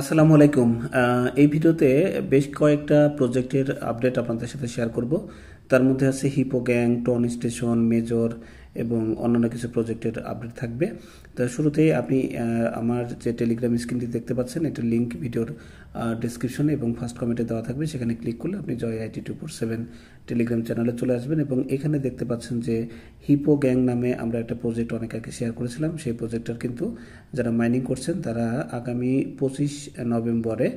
আসসালামু আলাইকুম। এই ভিডিওতে বেশ কয়েকটা প্রজেক্টের আপডেট আপনাদের সাথে শেয়ার করব। তার মধ্যে আছে হিপো গ্যাং, টন স্টেশন, মেজর এবং অন্যান্য কিছু প্রজেক্টের আপডেট থাকবে। তো শুরুতেই আপনি আমার যে টেলিগ্রাম স্ক্রিনটি দেখতে পাচ্ছেন, এটার লিঙ্ক ভিডিওর ডিসক্রিপশনে এবং ফার্স্ট কমেন্টে দেওয়া থাকবে। সেখানে ক্লিক করলে আপনি জয় আইটি 247 টেলিগ্রাম চ্যানেলে চলে আসবেন এবং এখানে দেখতে পাচ্ছেন যে হিপো গ্যাং নামে আমরা একটা প্রজেক্ট অনেক আগে শেয়ার করেছিলাম। সেই প্রজেক্টটার কিন্তু যারা মাইনিং করছেন তারা আগামী 25 নভেম্বরে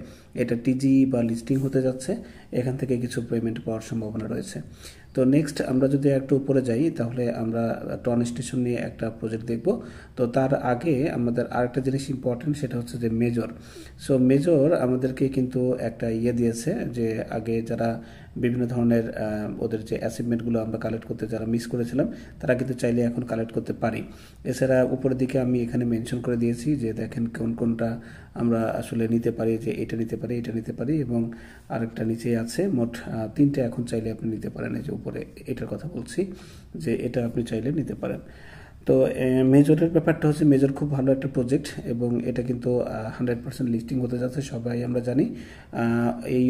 এটা টিজি বা লিস্টিং হতে যাচ্ছে। এখান থেকে কিছু পেমেন্ট পাওয়ার সম্ভাবনা রয়েছে। তো নেক্সট আমরা যদি একটু উপরে যাই তাহলে আমরা টন স্টেশন নিয়ে একটা প্রজেক্ট দেখব। তো তার আগে আমাদের আরেকটা জিনিস ইম্পর্টেন্ট, সেটা হচ্ছে যে মেজর। সো মেজর আমাদেরকে কিন্তু একটা দিয়েছে যে আগে যারা বিভিন্ন ধরনের ওদের যে অ্যাচিভমেন্টগুলো আমরা কালেক্ট করতে যারা মিস করেছিলাম তারা কিন্তু চাইলে এখন কালেক্ট করতে পারি। এছাড়া উপরের দিকে আমি এখানে মেনশন করে দিয়েছি যে দেখেন কোনটা আমরা আসলে নিতে পারি, যে এটা নিতে পারি, এটা নিতে পারি এবং আরেকটা নিচে আছে। মোট 3টে এখন চাইলে আপনি নিতে পারেন। এই যে উপরে এটার কথা বলছি যে এটা আপনি চাইলে নিতে পারেন। তো মেজরের ব্যাপারটা হচ্ছে মেজর খুব ভালো একটা প্রজেক্ট এবং এটা কিন্তু 100% লিস্টিং হতে যাচ্ছে, সবাই আমরা জানি। এই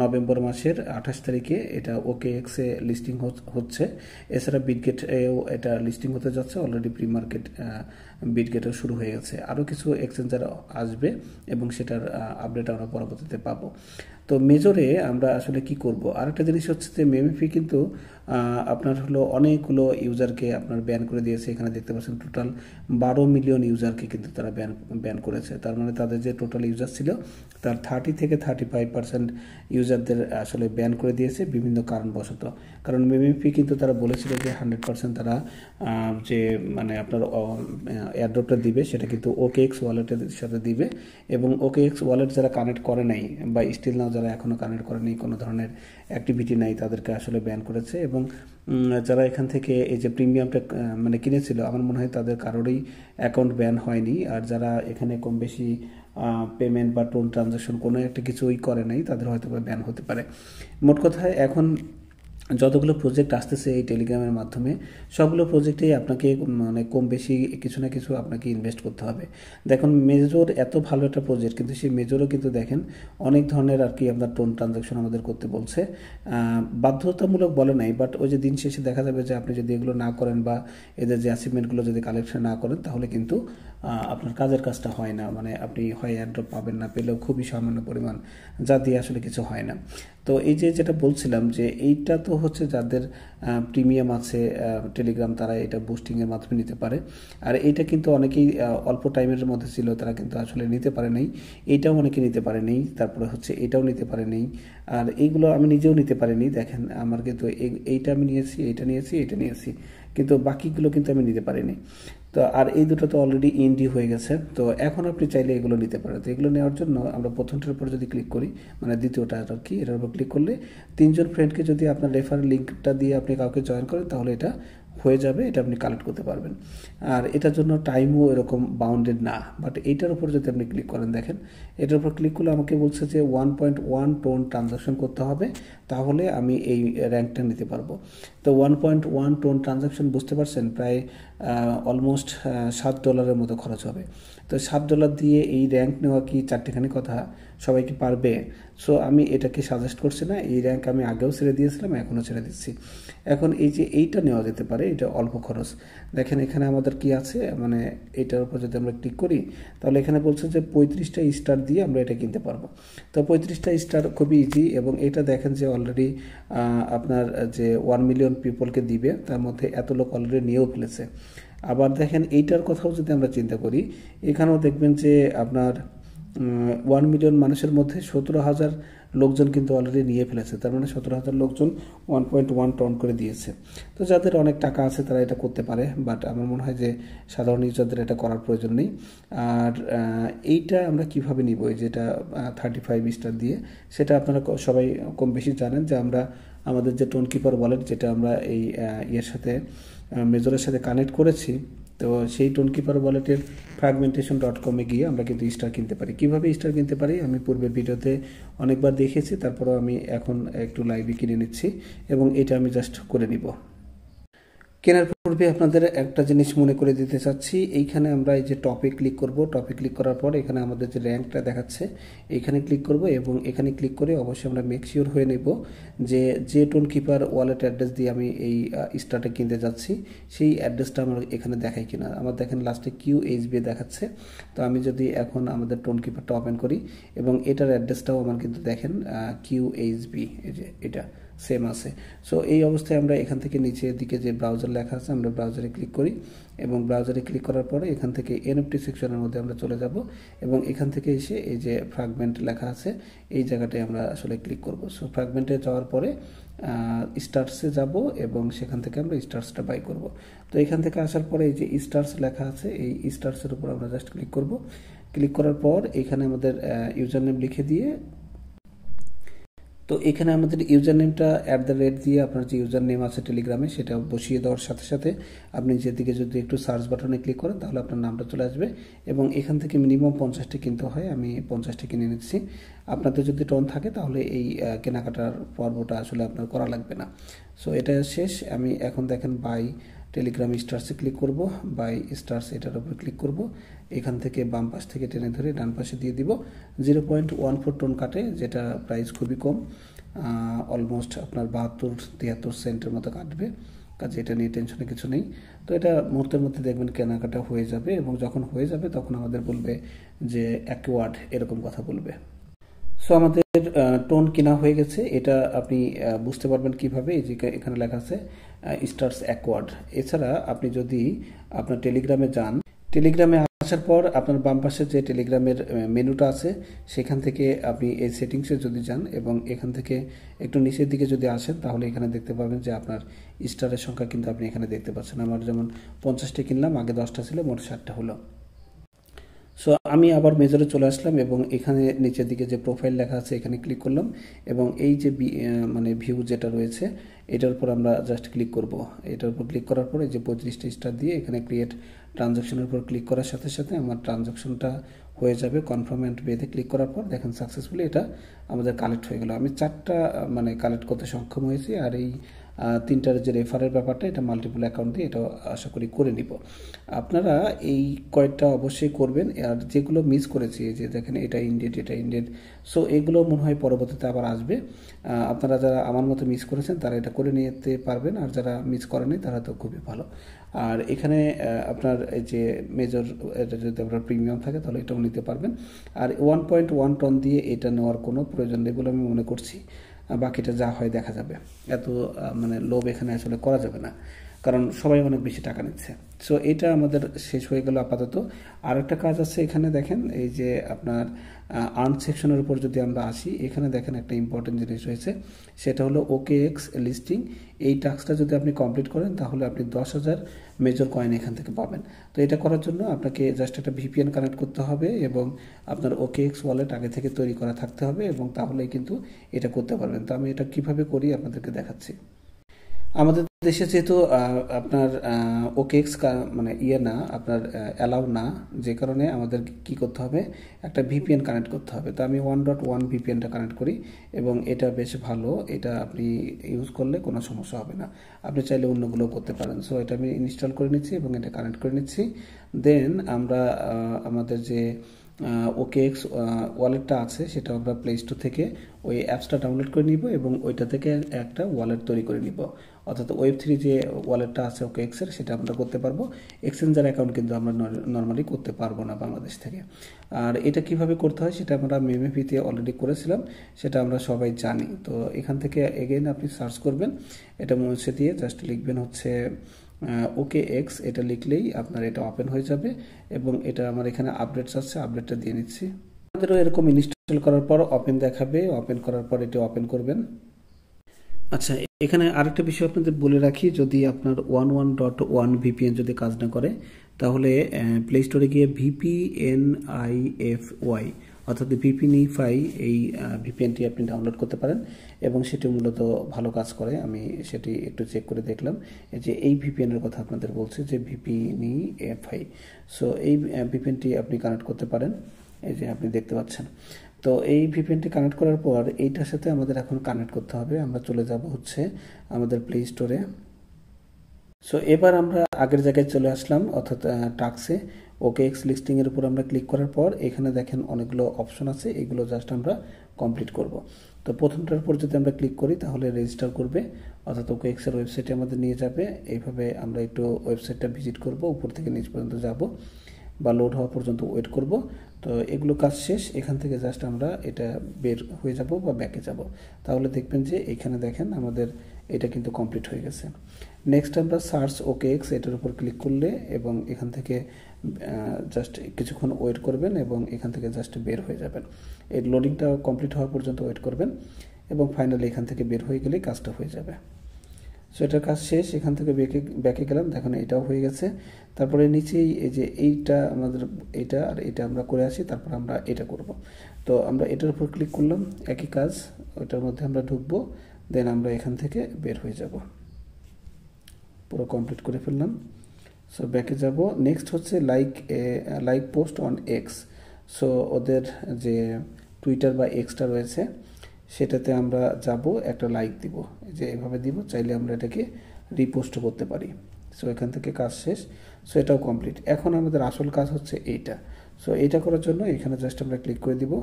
নভেম্বর মাসের 28 তারিখে এটা OKX-এ লিস্টিং হচ্ছে। এছাড়া বিটগেটেও এটা লিস্টিং হতে যাচ্ছে, অলরেডি প্রি মার্কেট বিটগেটও শুরু হয়ে গেছে। আরও কিছু এক্সচেঞ্জার আসবে এবং সেটার আপডেট আমরা পরবর্তীতে পাবো। তো মেজরে আমরা আসলে কি করব, আরেকটা জিনিস হচ্ছে যে মেমিফি কিন্তু আপনার হলো অনেকগুলো ইউজারকে আপনার ব্যান করে দিয়েছে। এখানে দেখতে পাচ্ছেন টোটাল 12 মিলিয়ন ইউজারকে কিন্তু তারা ব্যান করেছে। তার মানে তাদের যে টোটাল ইউজার ছিল তার 30 থেকে 35% ইউজারদের আসলে ব্যান করে দিয়েছে বিভিন্ন কারণবশত। কারণ মেমিফি কিন্তু তারা বলেছিল যে 100% তারা যে মানে আপনার এয়ারড্রপটা দিবে সেটা কিন্তু OKX ওয়ালেটের সাথে দিবে এবং OKX ওয়ালেট যারা কানেক্ট করে নাই বা স্টিল নাও যারা এখনও কানেক্ট করেনি, কোনো ধরনের অ্যাক্টিভিটি নাই, তাদেরকে আসলে ব্যান করেছে। এবং যারা এখান থেকে এই যে প্রিমিয়ামটা মানে কিনেছিল, আমার মনে হয় তাদের কারোরই অ্যাকাউন্ট ব্যান হয়নি। আর যারা এখানে কম বেশি পেমেন্ট বা টোন ট্রানজাকশন কোনো একটা কিছুই করে নাই, তাদের হয়তো ব্যান হতে পারে। মোট কথায় এখন যতগুলো প্রজেক্ট আসতেছে এই টেলিগ্রামের মাধ্যমে, সবগুলো প্রজেক্টেই আপনাকে মানে কম বেশি কিছু না কিছু আপনাকে ইনভেস্ট করতে হবে। দেখুন মেজর এত ভালো একটা প্রজেক্ট, কিন্তু সেই মেজরও কিন্তু দেখেন অনেক ধরনের আর কি আপনার টোন ট্রানজাকশন আমাদের করতে বলছে। বাধ্যতামূলক বলে নাই, বাট ওই যে দিন শেষে দেখা যাবে যে আপনি যদি এগুলো না করেন বা এদের যে অ্যাচিভমেন্টগুলো যদি কালেকশন না করেন তাহলে কিন্তু আপনার কাজের কাজটা হয় না। মানে আপনি হয় এয়ারড্রপ পাবেন না, পেলেও খুবই সামান্য পরিমাণ, যা দিয়ে আসলে কিছু হয় না। তো এই যে যেটা বলছিলাম যে এইটা তো হচ্ছে যাদের প্রিমিয়াম আছে টেলিগ্রাম, তারা এটা বুস্টিংয়ের মাধ্যমে নিতে পারে। আর এইটা কিন্তু অনেকেই অল্প টাইমের মধ্যে ছিল, তারা কিন্তু আসলে নিতে পারে নাই। এইটাও অনেকে নিতে পারে নেই, তারপরে হচ্ছে এটাও নিতে পারে নেই। আর এইগুলো আমি নিজেও নিতে পারিনি। দেখেন আমার কিন্তু এইটা আমি নিয়েছি, এইটা নিয়েছি, এটা নিয়েছি, কিন্তু বাকিগুলো কিন্তু আমি নিতে পারিনি। তো আর এই দুটো তো অলরেডি ইন্ডি হয়ে গেছে। তো এখন আপনি চাইলে এগুলো নিতে পারেন। তো এগুলো নেওয়ার জন্য আমরা প্রথমটার উপর যদি ক্লিক করি, মানে দ্বিতীয়টা আর কি, এটার উপর ক্লিক করলে 3জন ফ্রেন্ডকে যদি আপনার রেফার লিঙ্কটা দিয়ে আপনি কাউকে জয়েন করেন তাহলে এটা হয়ে যাবে, এটা আপনি কালেক্ট করতে পারবেন। আর এটার জন্য টাইমও এরকম বাউন্ডেড না। বাট এইটার উপর যদি আপনি ক্লিক করেন, দেখেন এটার উপর ক্লিক করলে আমাকে বলছে যে 1.1 টোন ট্রানজাকশন করতে হবে, তাহলে আমি এই র্যাঙ্কটা নিতে পারবো। তো 1.1 টোন ট্রানজাকশন বুঝতে পারছেন, প্রায় অলমোস্ট $7 মতো খরচ হবে। তো $7 দিয়ে এই র্যাঙ্ক নেওয়া কি চারটেখানি কথা? সবাই কি পারবে? সো আমি এটাকে সাজেস্ট করছি না। এই র্যাঙ্ক আমি আগেও ছেড়ে দিয়েছিলাম, এখনও ছেড়ে দিচ্ছি। এখন এই যে এইটা নেওয়া যেতে পারে, এটা অল্প খরচ। দেখেন এখানে আমাদের কি আছে, মানে এইটার উপর যদি আমরা ক্লিক করি তাহলে এখানে বলছে যে 35টা স্টার দিয়ে আমরা এটা কিনতে পারবো। তো 35টা স্টার খুবই ইজি এবং এটা দেখেন যে অলরেডি আপনার যে 1 মিলিয়ন পিপলকে দিবে, তার মধ্যে এত লোক অলরেডি নিয়েও ফেলেছে। আবার দেখেন এইটার কথাও যদি আমরা চিন্তা করি, এখানেও দেখবেন যে আপনার 1 মিলিয়ন মানুষের মধ্যে 17,000 লোকজন কিন্তু অলরেডি নিয়ে ফেলেছে। তার মানে 17,000 লোকজন 1.1 টন করে দিয়েছে। তো যাদের অনেক টাকা আছে তারা এটা করতে পারে, বাট আমার মনে হয় যে সাধারণ ইউজারদের এটা করার প্রয়োজন নেই। আর এইটা আমরা কিভাবে নিব, যেটা 35 স্টার দিয়ে, সেটা আপনারা সবাই কম বেশি জানেন যে আমরা আমাদের যে টোন কিপার ওয়ালেট, যেটা আমরা এই ইয়ের সাথে মেজরের সাথে কানেক্ট করেছি, তো সেই টোন কিপার ওয়ালেটের fragmentation.com-এ গিয়ে আমরা কিন্তু স্টার কিনতে পারি। কীভাবে স্টার কিনতে পারি আমি পূর্বের ভিডিওতে অনেকবার দেখিয়েছি, তারপরেও আমি এখন একটু লাইভে কিনে নিচ্ছি এবং এটা আমি জাস্ট করে নিব। কেনার পূর্বে আপনাদের একটা জিনিস মনে করে দিতে চাচ্ছি, এইখানে আমরা এই যে টপে ক্লিক করব, টপে ক্লিক করার পর এখানে আমাদের যে র্যাঙ্কটা দেখাচ্ছে এখানে ক্লিক করব এবং এখানে ক্লিক করে অবশ্যই আমরা মেক শিওর হয়ে নেব যে টোন কিপার ওয়ালেট অ্যাড্রেস দিয়ে আমি এই স্টার্টে কিনতে যাচ্ছি সেই অ্যাড্রেসটা আমার এখানে দেখায় কিনা। আমার দেখেন লাস্টে QHB দেখাচ্ছে। তো আমি যদি এখন আমাদের টোন কিপারটা ওপেন করি এবং এটার অ্যাড্রেসটাও আমার কিন্তু দেখেন QHB, এই যে এটা সেম আছে। সো এই অবস্থায় আমরা এখান থেকে নিচের দিকে যে ব্রাউজার লেখা আছে আমরা ব্রাউজারে ক্লিক করি এবং ব্রাউজারে ক্লিক করার পরে এখান থেকে NFT সেকশনের মধ্যে আমরা চলে যাব এবং এখান থেকে এসে এই যে ফ্র্যাগমেন্ট লেখা আছে এই জায়গাটায় আমরা আসলে ক্লিক করব। সো ফ্র্যাগমেন্টে যাওয়ার পরে স্টার্সে যাব এবং সেখান থেকে আমরা স্টার্সটা বাই করব। তো এখান থেকে আসার পরে এই যে স্টার্স লেখা আছে এই স্টার্সের উপর আমরা জাস্ট ক্লিক করব। ক্লিক করার পর এখানে আমাদের ইউজার নেম লিখে দিয়ে, তো এখানে আমাদের ইউজার নেমটা @ দিয়ে আপনার যে ইউজার নেম আছে টেলিগ্রামে সেটা বসিয়ে দেওয়ার সাথে সাথে আপনি যেদিকে যদি একটু সার্চ বাটনে ক্লিক করেন তাহলে আপনার নামটা চলে আসবে এবং এখান থেকে মিনিমাম 50টি কিনতে হয়। আমি 50টি কিনে নিচ্ছি। আপনাদের যদি টোন থাকে তাহলে এই কেনাকাটার পর্বটা আসলে আপনার করা লাগবে না। সো এটা শেষ। আমি এখন দেখেন বাই টেলিগ্রাম স্টার্সে ক্লিক করব, বাই স্টার্স এটার উপর ক্লিক করব। এখান থেকে বাম পাশ থেকে টেনে ধরে ডান পাশে দিয়ে দিব। 0.14 টোন কাটে, যেটা প্রাইস খুবই কম, অলমোস্ট আপনার 72-73 সেন্টের মতো কাটবে। কাজে এটা নিয়ে টেনশনে কিছু নেই। তো এটা মুহূর্তের মধ্যে দেখবেন কেনাকাটা হয়ে যাবে এবং যখন হয়ে যাবে তখন আমাদের বলবে যে অ্যাকোয়ার্ড, এরকম কথা বলবে। সো আমাদের টোন কেনা হয়ে গেছে। এটা আপনি বুঝতে পারবেন কিভাবে, এই যে এখানে লেখা আছে স্টার্স অ্যাকোয়ার্ড। এছাড়া আপনি যদি আপনার টেলিগ্রামে যান, টেলিগ্রামে আসার পর আপনার বাম পাশে যে টেলিগ্রামের মেনুটা আছে সেখান থেকে আপনি এই সেটিংসে যদি যান এবং এখান থেকে একটু নিচের দিকে যদি আসেন তাহলে এখানে দেখতে পাবেন যে আপনার স্টারের সংখ্যা কিন্তু আপনি এখানে দেখতে পাচ্ছেন। আমার যেমন 50টি কিনলাম, আগে 10টা ছিল, মোট 60টা হলো। সো আমি আবার মেজরে চলে আসলাম এবং এখানে নিচের দিকে যে প্রোফাইল লেখা আছে এখানে ক্লিক করলাম এবং এই যে মানে ভিউ যেটা রয়েছে এটার উপর আমরা জাস্ট ক্লিক করব। এটার উপর ক্লিক করার পরে যে 25টা স্টার দিয়ে এখানে ক্রিয়েট ট্রানজাকশনের উপর ক্লিক করার সাথে সাথে আমার ট্রানজাকশনটা হয়ে যাবে। কনফার্ম অ্যান্ড পেতে ক্লিক করার পর দেখেন সাকসেসফুলি এটা আমাদের কালেক্ট হয়ে গেল। আমি 4টা মানে কালেক্ট করতে সক্ষম হয়েছি। আর এই 3টার যে রেফারের ব্যাপারটা এটা মাল্টিপল অ্যাকাউন্ট দিয়ে এটা আশা করি করে নিব। আপনারা এই কয়েকটা অবশ্যই করবেন। আর যেগুলো মিস করেছি, যে দেখেন এটা ইন্ডিয়েট, সো এগুলো মনে হয় পরবর্তীতে আবার আসবে। আপনারা যারা আমার মতো মিস করেছেন তারা এটা করে নিতে পারবেন, আর যারা মিস করেনি তারা তো খুবই ভালো। আর এখানে আপনার এই যে মেজর, এটা যদি আপনার প্রিমিয়াম থাকে তাহলে এটাও নিতে পারবেন। আর 1.1 টন দিয়ে এটা নেওয়ার কোনো প্রয়োজন নেই বলে আমি মনে করছি। বাকিটা যা হয় দেখা যাবে। এত মানে লোভ এখানে আসলে করা যাবে না, কারণ সবাই অনেক বেশি টাকা নিচ্ছে। সো এটা আমাদের শেষ হয়ে গেল আপাতত। আর একটা কাজ আছে এখানে দেখেন, এই যে আপনার আর্ন সেকশনের উপর যদি আমরা আসি, এখানে দেখেন একটা ইম্পর্টেন্ট জিনিস রয়েছে, সেটা হলো OKX লিস্টিং। এই টাস্কটা যদি আপনি কমপ্লিট করেন তাহলে আপনি 10,000 মেজর কয়েন এখান থেকে পাবেন। তো এটা করার জন্য আপনাকে জাস্ট একটা VPN কানেক্ট করতে হবে এবং আপনার OKX ওয়ালেট আগে থেকে তৈরি করা থাকতে হবে এবং তাহলেই কিন্তু এটা করতে পারবেন। তো আমি এটা কিভাবে করি আপনাদেরকে দেখাচ্ছি। আমাদের দেশে যেহেতু আপনার OKX মানে না, আপনার অ্যালাউ না, যে কারণে আমাদের কি করতে হবে, একটা VPN কানেক্ট করতে হবে। তো আমি 1.1 VPNটা কানেক্ট করি এবং এটা বেশ ভালো, এটা আপনি ইউজ করলে কোনো সমস্যা হবে না। আপনি চাইলে অন্যগুলোও করতে পারেন। সো এটা আমি ইনস্টল করে নিচ্ছি এবং এটা কানেক্ট করে নিচ্ছি। দেন আমরা আমাদের যে OKX ওয়ালেটটা আছে সেটা আমরা প্লে স্টোর থেকে ওই অ্যাপসটা ডাউনলোড করে নিব এবং ওইটা থেকে একটা ওয়ালেট তৈরি করে নিব। অর্থাৎ Web3 যে ওয়ালেটটা আছে OKX এর, সেটা আমরা করতে পারবো। এক্সচেঞ্জার অ্যাকাউন্ট কিন্তু আমরা নর্মালি করতে পারবো না বাংলাদেশ থেকে। আর এটা কিভাবে করতে হয় সেটা আমরা মেমেপিতে অলরেডি করেছিলাম, সেটা আমরা সবাই জানি। তো এখান থেকে এগেইন আপনি সার্চ করবেন, এটা মুছে দিয়ে জাস্ট লিখবেন হচ্ছে OKX, এটা লিখলেই আপনার এটা ওপেন হয়ে যাবে এবং এটা আমার এখানে আপডেটস আছে, আপডেটটা দিয়ে নিচ্ছি। আমাদেরও এরকম ইনস্টল করার পর ওপেন দেখাবে, ওপেন করার পর এটা ওপেন করবেন। আচ্ছা, এখানে আরেকটা বিষয় আপনাদের বলে রাখি, যদি আপনার 1.1 VPN যদি কাজ না করে তাহলে প্লে স্টোরে গিয়ে VPNIFY অর্থাৎ VPNify এই VPNটি আপনি ডাউনলোড করতে পারেন এবং সেটি মূলত ভালো কাজ করে। আমি সেটি একটু চেক করে দেখলাম যে এই VPNের কথা আপনাদের বলছি, যে VPNify। সো এই VPNটি আপনি কানেক্ট করতে পারেন, এই যে আপনি দেখতে পাচ্ছেন। তো এই VPNটি কানেক্ট করার পর এইটার সাথে আমাদের এখন কানেক্ট করতে হবে। আমরা চলে যাব হচ্ছে আমাদের প্লে স্টোরে। সো এবার আমরা আগের জায়গায় চলে আসলাম, অর্থাৎ টাক্সে OKX লিস্টিংয়ের উপর আমরা ক্লিক করার পর এখানে দেখেন অনেকগুলো অপশন আছে, এগুলো জাস্ট আমরা কমপ্লিট করব। তো প্রথমটার উপর যদি আমরা ক্লিক করি তাহলে রেজিস্টার করবে, অর্থাৎ OKX এর ওয়েবসাইটে আমাদের নিয়ে যাবে। এইভাবে আমরা একটু ওয়েবসাইটটা ভিজিট করব, উপর থেকে নিচ পর্যন্ত যাব বা লোড হওয়া পর্যন্ত ওয়েট করব। তো এগুলো কাজ শেষ, এখান থেকে জাস্ট আমরা এটা বের হয়ে যাব বা ব্যাকে যাব। তাহলে দেখবেন যে এখানে দেখেন আমাদের এটা কিন্তু কমপ্লিট হয়ে গেছে। নেক্সট আমরা সার্চ OKX এটার উপর ক্লিক করলে এবং এখান থেকে জাস্ট কিছুক্ষণ ওয়েট করবেন এবং এখান থেকে জাস্ট বের হয়ে যাবেন। এই লোডিংটা কমপ্লিট হওয়া পর্যন্ত ওয়েট করবেন এবং ফাইনালি এখান থেকে বের হয়ে গেলেই কাজটা হয়ে যাবে। সো এটার কাজ শেষ, এখান থেকে ব্যাকে গেলাম, দেখুন এটাও হয়ে গেছে। তারপরে নিচেই এই যে এইটা আমাদের এইটা আর এটা আমরা করে আসি, তারপর আমরা এটা করব। তো আমরা এটার উপর ক্লিক করলাম, একই কাজ, ওইটার মধ্যে আমরা ঢুকবো, দেন আমরা এখান থেকে বের হয়ে যাব। পুরো কমপ্লিট করে ফেললাম। সো ব্যাকে যাব। নেক্সট হচ্ছে like post on x. So ওদের যে টুইটার বা এক্সটা রয়েছে সেটাতে আমরা যাব, একটা লাইক দিব, যে এভাবে দিব, চাইলে আমরা এটাকে রিপোস্ট করতে পারি। সো এখান থেকে কাজ শেষ। সো এটাও কমপ্লিট। এখন আমাদের আসল কাজ হচ্ছে এইটা। সো এইটা করার জন্য এখানে জাস্ট আমরা ক্লিক করে দিব।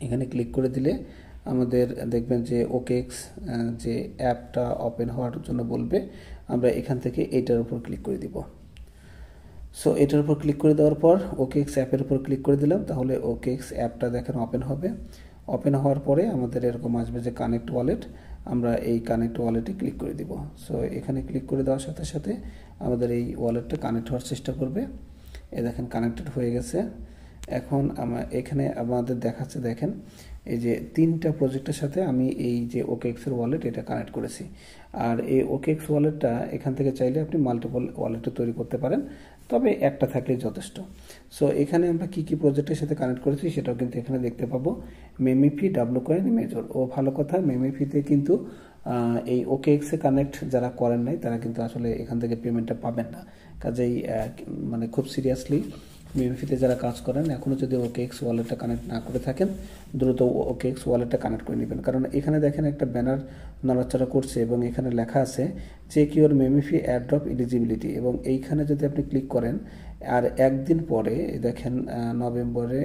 এখানে ক্লিক করে দিলে আমাদের দেখবেন যে OKX যে অ্যাপটা ওপেন হওয়ার জন্য বলবে, আমরা এখান থেকে এইটার উপর ক্লিক করে দিব। সো এটার উপর ক্লিক করে দেওয়ার পর OKX অ্যাপের উপর ক্লিক করে দিলাম, তাহলে OKX অ্যাপটা দেখেন ওপেন হবে। ওপেন হওয়ার পরে আমাদের এরকম আসবে যে কানেক্ট ওয়ালেট, আমরা এই কানেক্ট ওয়ালেটে ক্লিক করে দিব। সো এখানে ক্লিক করে দেওয়ার সাথে সাথে আমাদের এই ওয়ালেটটা কানেক্ট হওয়ার চেষ্টা করবে। এ দেখেন কানেক্টেড হয়ে গেছে। এখন এখানে আমাদের দেখাচ্ছে, দেখেন এই যে 3টা প্রজেক্টের সাথে আমি এই যে OKX এর ওয়ালেট এটা কানেক্ট করেছি। আর এই OKX ওয়ালেটটা এখান থেকে চাইলে আপনি মাল্টিপল ওয়ালেটও তৈরি করতে পারেন, তবে একটা থাকলেই যথেষ্ট। সো এখানে আমরা কি কি প্রজেক্টের সাথে কানেক্ট করেছি সেটাও কিন্তু এখানে দেখতে পাবো। মেমিফি, ডাব্লুকয়েন, মেজর। ও ভালো কথা, মেমিফিতে কিন্তু এই OKX এ কানেক্ট যারা করেন নাই তারা কিন্তু আসলে এখান থেকে পেমেন্টটা পাবেন না। কাজেই মানে খুব সিরিয়াসলি মেমিফিতে যারা কাজ করেন এখনও যদি OKX ওয়ালেটটা কানেক্ট না করে থাকেন, দ্রুত OKX ওয়ালেটটা কানেক্ট করে নেবেন। কারণ এখানে দেখেন একটা ব্যানার নড়াচড়া করছে এবং এখানে লেখা আছে চেক ইউর মেমিফি এয়ারড্রপ এলিজিবিলিটি, এবং এইখানে যদি আপনি ক্লিক করেন আর একদিন পরে দেখেন নভেম্বরে,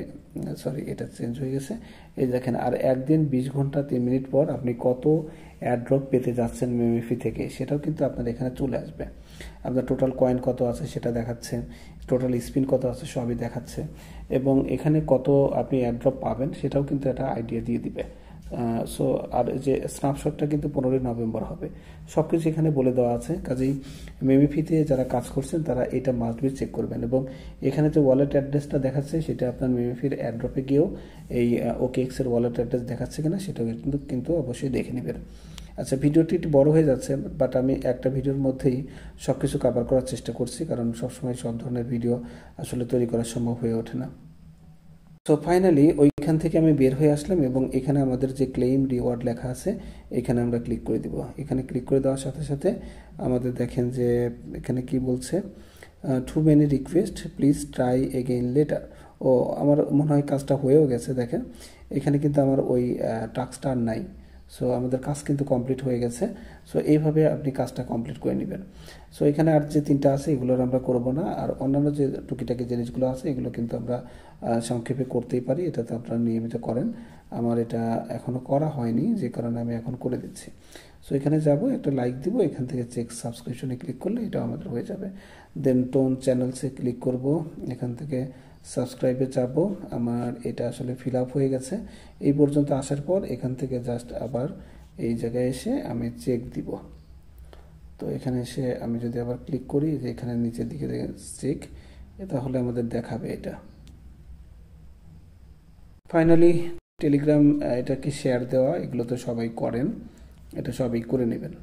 সরি এটা চেঞ্জ হয়ে গেছে, এই দেখেন আর একদিন 20 ঘন্টা 3 মিনিট পর আপনি কত এয়ারড্রপ পেতে যাচ্ছেন মেমিফি থেকে সেটাও কিন্তু আপনার এখানে চলে আসবে। আপনার টোটাল কয়েন কত আছে সেটা দেখাচ্ছে, টোটাল স্পিন কত আছে সবই দেখাচ্ছে, এবং এখানে কত আপনি এয়ারড্রপ পাবেন সেটাও কিন্তু একটা আইডিয়া দিয়ে দিবে। সো আর যে স্ন্যাপশটটা কিন্তু 15 নভেম্বর হবে, সব কিছু এখানে বলে দেওয়া আছে। কাজেই মেমিফিতে যারা কাজ করছেন তারা এটা মাস্ট বি চেক করবেন, এবং এখানে যে ওয়ালেট অ্যাড্রেসটা দেখাচ্ছে সেটা আপনার মেমিফির এয়ারড্রপে গিয়েও এই OKX এর ওয়ালেট অ্যাড্রেস দেখাচ্ছে কিনা সেটাও কিন্তু অবশ্যই দেখে নেবেন। আচ্ছা, ভিডিওটি একটু বড় হয়ে যাচ্ছে, বাট আমি একটা ভিডিওর মধ্যেই সব কিছু কভার করার চেষ্টা করছি, কারণ সবসময় সব ধরনের ভিডিও আসলে তৈরি করা সম্ভব হয়ে ওঠে না। তো ফাইনালি ওইখান থেকে আমি বের হয়ে আসলাম এবং এখানে আমাদের যে ক্লেইম রিওয়ার্ড লেখা আছে এখানে আমরা ক্লিক করে দিব। এখানে ক্লিক করে দেওয়ার সাথে সাথে আমাদের দেখেন যে এখানে কি বলছে, too many request, please try again later. ও আমার মনে হয় কাজটা হয়েও গেছে। দেখেন এখানে কিন্তু আমার ওই টাস্কটা আর নাই। সো আমাদের কাজ কিন্তু কমপ্লিট হয়ে গেছে। সো এইভাবে আপনি কাজটা কমপ্লিট করে নেবেন। সো এখানে আর যে 3টা আছে এগুলোর আমরা করব না, আর অন্যান্য যে টুকিটাকি জিনিসগুলো আছে এগুলো কিন্তু আমরা সংক্ষেপে করতেই পারি, এটাতে আপনারা নিয়মিত করেন। আমার এটা এখনও করা হয়নি, যে কারণে আমি এখন করে দিচ্ছি। সো এখানে যাব, একটা লাইক দিব, এখান থেকে চেক সাবস্ক্রিপশনে ক্লিক করলে এটা আমাদের হয়ে যাবে। দেন টোন চ্যানেলসে ক্লিক করব, এখান থেকে সাবস্ক্রাইবে যাব। আমার এটা আসলে ফিল আপ হয়ে গেছে। এই পর্যন্ত আসার পর এখান থেকে জাস্ট আবার এই জায়গায় এসে আমি চেক দিব। তো এখানে এসে আমি যদি আবার ক্লিক করি যে এখানে নিচের দিকে চেক, তাহলে আমাদের দেখাবে এটা। ফাইনালি টেলিগ্রাম এটাকে শেয়ার দেওয়া, এগুলো তো সবাই করেন, এটা সবাই করে নেবেন।